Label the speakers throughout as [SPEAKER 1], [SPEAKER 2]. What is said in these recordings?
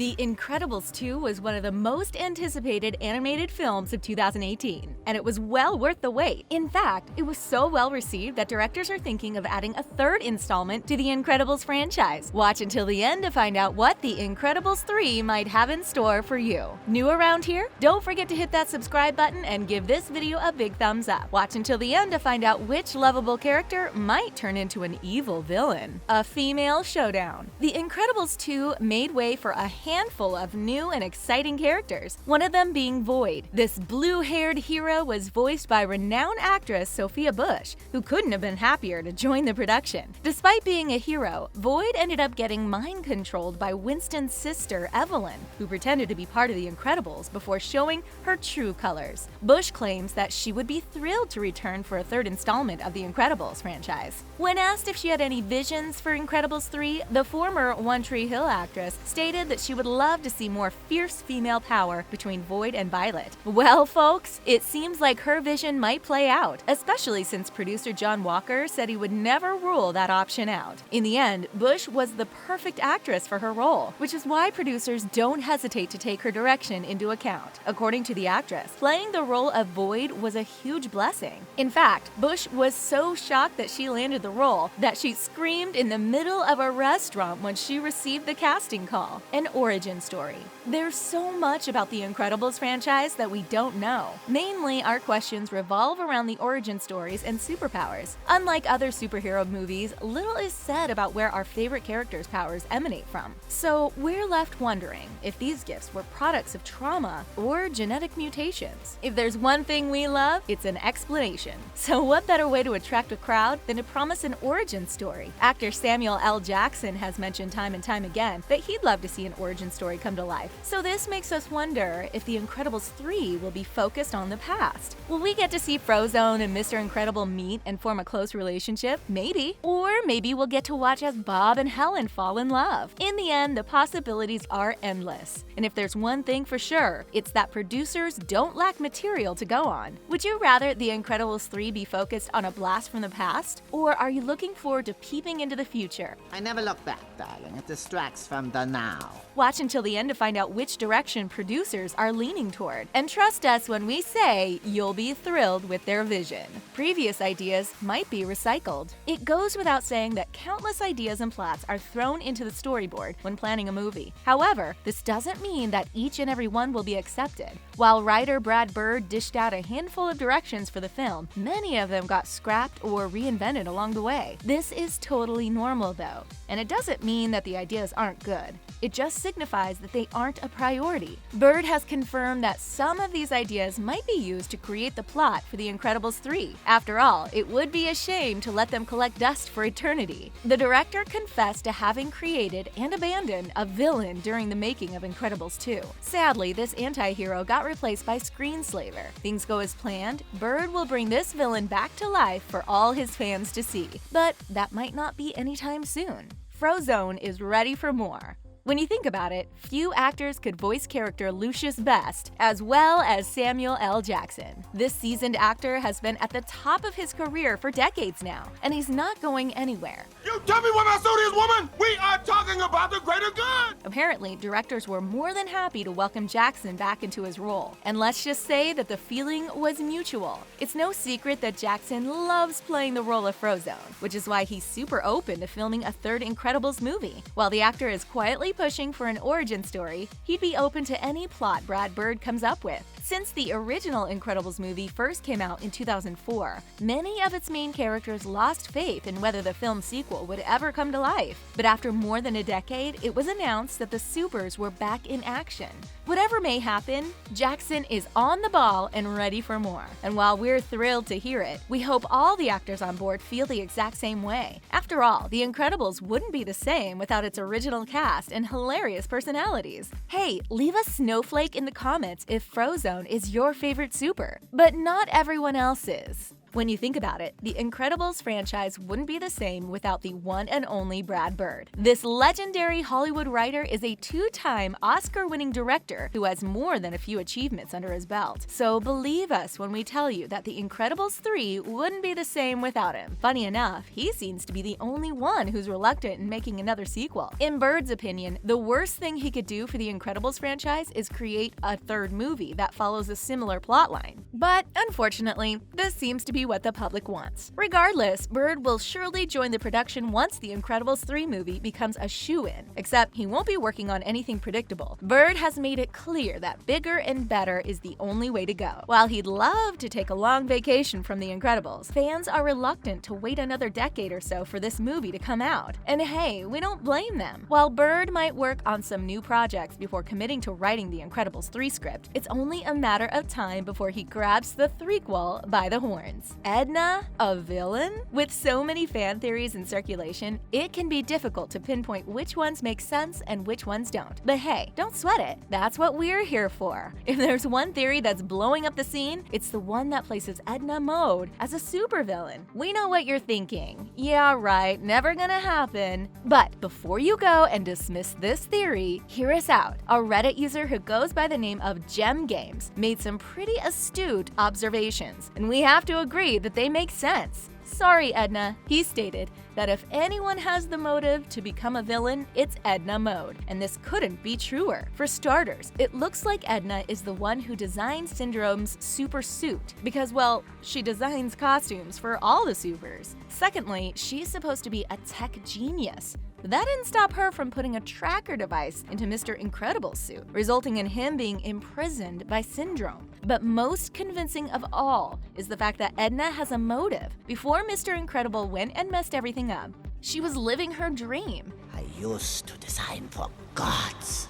[SPEAKER 1] The Incredibles 2 was one of the most anticipated animated films of 2018, and it was well worth the wait. In fact, it was so well received that directors are thinking of adding a third installment to the Incredibles franchise. Watch until the end to find out what The Incredibles 3 might have in store for you. New around here? Don't forget to hit that subscribe button and give this video a big thumbs up. Watch until the end to find out which lovable character might turn into an evil villain. A female showdown. The Incredibles 2 made way for a handful of new and exciting characters, one of them being Void. This blue-haired hero was voiced by renowned actress Sophia Bush, who couldn't have been happier to join the production. Despite being a hero, Void ended up getting mind-controlled by Winston's sister, Evelyn, who pretended to be part of the Incredibles before showing her true colors. Bush claims that she would be thrilled to return for a third installment of the Incredibles franchise. When asked if she had any visions for Incredibles 3, the former One Tree Hill actress stated that she would love to see more fierce female power between Void and Violet. Well, folks, it seems like her vision might play out, especially since producer John Walker said he would never rule that option out. In the end, Bush was the perfect actress for her role, which is why producers don't hesitate to take her direction into account. According to the actress, playing the role of Void was a huge blessing. In fact, Bush was so shocked that she landed the role that she screamed in the middle of a restaurant when she received the casting call. An origin story. There's so much about the Incredibles franchise that we don't know. Mainly, our questions revolve around the origin stories and superpowers. Unlike other superhero movies, little is said about where our favorite characters' powers emanate from. So we're left wondering if these gifts were products of trauma or genetic mutations. If there's one thing we love, it's an explanation. So what better way to attract a crowd than to promise an origin story? Actor Samuel L. Jackson has mentioned time and time again that he'd love to see an origin story come to life. So this makes us wonder if The Incredibles 3 will be focused on the past. Will we get to see Frozone and Mr. Incredible meet and form a close relationship? Maybe. Or maybe we'll get to watch as Bob and Helen fall in love. In the end, the possibilities are endless. And if there's one thing for sure, it's that producers don't lack material to go on. Would you rather The Incredibles 3 be focused on a blast from the past? Or are you looking forward to peeping into the future?
[SPEAKER 2] I never look back, darling. It distracts from the now.
[SPEAKER 1] Watch until the end to find out which direction producers are leaning toward. And trust us when we say you'll be thrilled with their vision. Previous ideas might be recycled. It goes without saying that countless ideas and plots are thrown into the storyboard when planning a movie. However, this doesn't mean that each and every one will be accepted. While writer Brad Bird dished out a handful of directions for the film, many of them got scrapped or reinvented along the way. This is totally normal though, and it doesn't mean that the ideas aren't good. It just signifies that they aren't a priority. Bird has confirmed that some of these ideas might be used to create the plot for The Incredibles 3. After all, it would be a shame to let them collect dust for eternity. The director confessed to having created and abandoned a villain during the making of Incredibles 2. Sadly, this anti-hero got replaced by Screenslaver. Things go as planned, Bird will bring this villain back to life for all his fans to see. But that might not be anytime soon. Frozone is ready for more. When you think about it, few actors could voice character Lucius best as well as Samuel L. Jackson. This seasoned actor has been at the top of his career for decades now, and he's not going anywhere.
[SPEAKER 3] You tell me what my suit is, woman! We are talking about the greater good!
[SPEAKER 1] Apparently, directors were more than happy to welcome Jackson back into his role. And let's just say that the feeling was mutual. It's no secret that Jackson loves playing the role of Frozone, which is why he's super open to filming a third Incredibles movie. While the actor is quietly pushing for an origin story, he'd be open to any plot Brad Bird comes up with. Since the original Incredibles movie first came out in 2004, many of its main characters lost faith in whether the film sequel would ever come to life. But after more than a decade, it was announced that the Supers were back in action. Whatever may happen, Jackson is on the ball and ready for more. And while we're thrilled to hear it, we hope all the actors on board feel the exact same way. After all, The Incredibles wouldn't be the same without its original cast and hilarious personalities. Hey, leave a snowflake in the comments if Frozone is your favorite super, but not everyone else is. When you think about it, the Incredibles franchise wouldn't be the same without the one and only Brad Bird. This legendary Hollywood writer is a two-time Oscar-winning director who has more than a few achievements under his belt. So believe us when we tell you that The Incredibles 3 wouldn't be the same without him. Funny enough, he seems to be the only one who's reluctant in making another sequel. In Bird's opinion, the worst thing he could do for The Incredibles franchise is create a third movie that follows a similar plotline. But unfortunately, this seems to be what the public wants. Regardless, Bird will surely join the production once The Incredibles 3 movie becomes a shoo-in, except he won't be working on anything predictable. Bird has made it clear that bigger and better is the only way to go. While he'd love to take a long vacation from The Incredibles, fans are reluctant to wait another decade or so for this movie to come out. And hey, we don't blame them. While Bird might work on some new projects before committing to writing The Incredibles 3 script, it's only a matter of time before he grabs the threequel by the horns. Edna, a villain? With so many fan theories in circulation, it can be difficult to pinpoint which ones make sense and which ones don't. But hey, don't sweat it. That's what we're here for. If there's one theory that's blowing up the scene, it's the one that places Edna Mode as a supervillain. We know what you're thinking. Yeah, right, never gonna happen. But before you go and dismiss this theory, hear us out. A Reddit user who goes by the name of Gem Games made some pretty astute observations, and we have to agree that they make sense. Sorry, Edna. He stated that if anyone has the motive to become a villain, it's Edna Mode, and this couldn't be truer. For starters, it looks like Edna is the one who designed Syndrome's super suit, because, well, she designs costumes for all the supers. Secondly, she's supposed to be a tech genius. But that didn't stop her from putting a tracker device into Mr. Incredible's suit, resulting in him being imprisoned by Syndrome. But most convincing of all is the fact that Edna has a motive. Before Mr. Incredible went and messed everything up, she was living her dream.
[SPEAKER 2] I used to design for gods.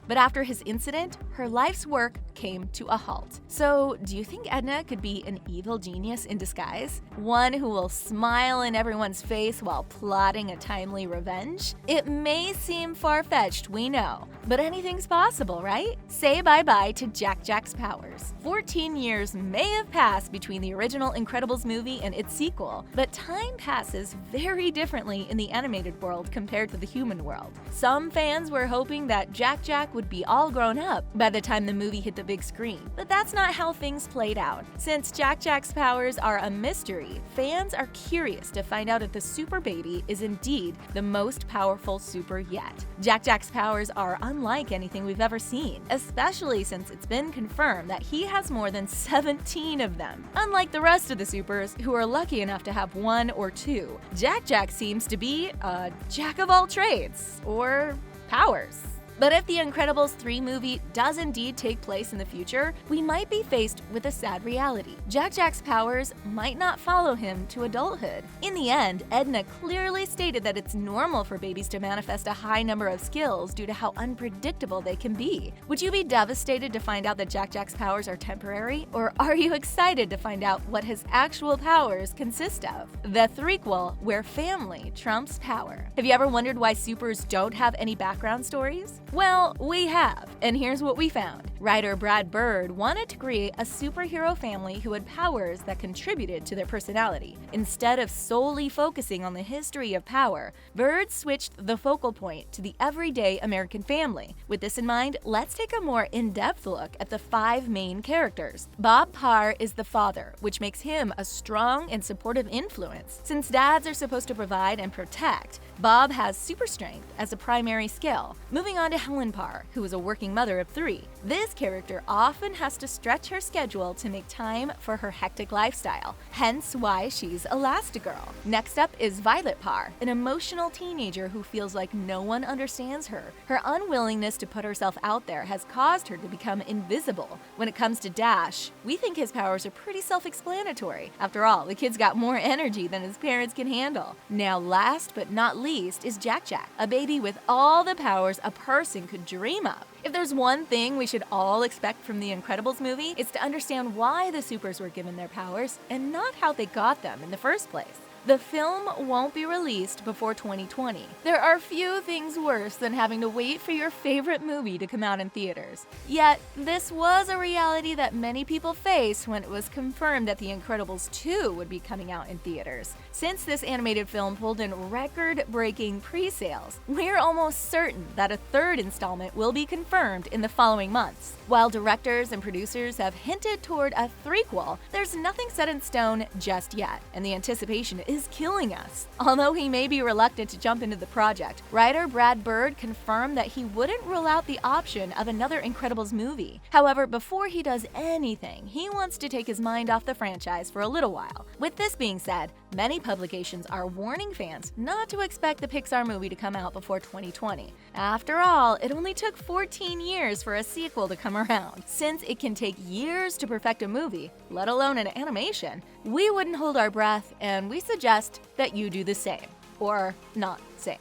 [SPEAKER 1] But after his incident, her life's work came to a halt. So, do you think Edna could be an evil genius in disguise? One who will smile in everyone's face while plotting a timely revenge? It may seem far-fetched, we know, but anything's possible, right? Say bye-bye to Jack's powers. 14 years may have passed between the original Incredibles movie and its sequel, but time passes very differently in the animated world compared to the human world. Some fans were hoping that Jack would be all grown up by the time the movie hit the big screen, but that's not how things played out. Since Jack's powers are a mystery, fans are curious to find out if the super baby is indeed the most powerful super yet. Jack's powers are unlike anything we've ever seen, especially since it's been confirmed that he has more than 17 of them. Unlike the rest of the supers, who are lucky enough to have one or two, Jack seems to be a jack of all trades, or powers. But if the Incredibles 3 movie does indeed take place in the future, we might be faced with a sad reality. Jack's powers might not follow him to adulthood. In the end, Edna clearly stated that it's normal for babies to manifest a high number of skills due to how unpredictable they can be. Would you be devastated to find out that Jack's powers are temporary? Or are you excited to find out what his actual powers consist of? The threequel, where family trumps power. Have you ever wondered why supers don't have any background stories? Well, we have, and here's what we found. Writer Brad Bird wanted to create a superhero family who had powers that contributed to their personality. Instead of solely focusing on the history of power, Bird switched the focal point to the everyday American family. With this in mind, let's take a more in-depth look at the 5 main characters. Bob Parr is the father, which makes him a strong and supportive influence. Since dads are supposed to provide and protect, Bob has super strength as a primary skill. Moving on to Helen Parr, who is a working mother of 3. This character often has to stretch her schedule to make time for her hectic lifestyle, hence why she's Elastigirl. Next up is Violet Parr, an emotional teenager who feels like no one understands her. Her unwillingness to put herself out there has caused her to become invisible. When it comes to Dash, we think his powers are pretty self-explanatory. After all, the kid's got more energy than his parents can handle. Now last but not least is Jack, a baby with all the powers a person could dream of. If there's one thing we should all expect from the Incredibles movie, it's to understand why the supers were given their powers and not how they got them in the first place. The film won't be released before 2020. There are few things worse than having to wait for your favorite movie to come out in theaters. Yet, this was a reality that many people faced when it was confirmed that The Incredibles 2 would be coming out in theaters. Since this animated film pulled in record-breaking pre-sales, we're almost certain that a third installment will be confirmed in the following months. While directors and producers have hinted toward a threequel, there's nothing set in stone just yet, and the anticipation is killing us. Although he may be reluctant to jump into the project, writer Brad Bird confirmed that he wouldn't rule out the option of another Incredibles movie. However, before he does anything, he wants to take his mind off the franchise for a little while. With this being said, many publications are warning fans not to expect the Pixar movie to come out before 2020. After all, it only took 14 years for a sequel to come around. Since it can take years to perfect a movie, let alone an animation, we wouldn't hold our breath, and we suggest that you do the same. Or not same.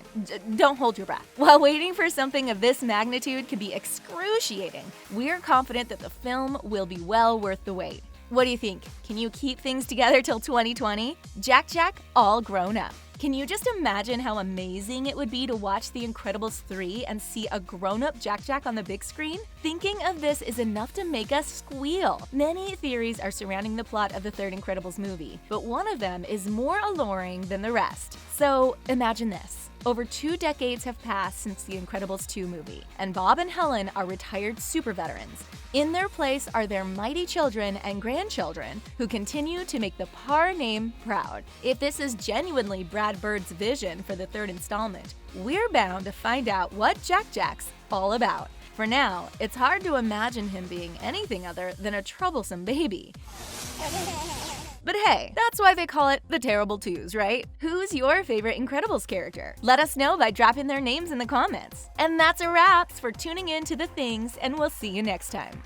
[SPEAKER 1] Don't hold your breath. While waiting for something of this magnitude can be excruciating, we're confident that the film will be well worth the wait. What do you think? Can you keep things together till 2020? Jack all grown up. Can you just imagine how amazing it would be to watch The Incredibles 3 and see a grown-up Jack on the big screen? Thinking of this is enough to make us squeal. Many theories are surrounding the plot of the third Incredibles movie, but one of them is more alluring than the rest. So imagine this. Over 2 decades have passed since The Incredibles 2 movie, and Bob and Helen are retired super veterans. In their place are their mighty children and grandchildren who continue to make the Parr name proud. If this is genuinely Brad Bird's vision for the third installment, we're bound to find out what Jack's all about. For now, it's hard to imagine him being anything other than a troublesome baby. But hey, that's why they call it the Terrible Twos, right? Who's your favorite Incredibles character? Let us know by dropping their names in the comments. And that's a wrap for tuning in to The Things, and we'll see you next time.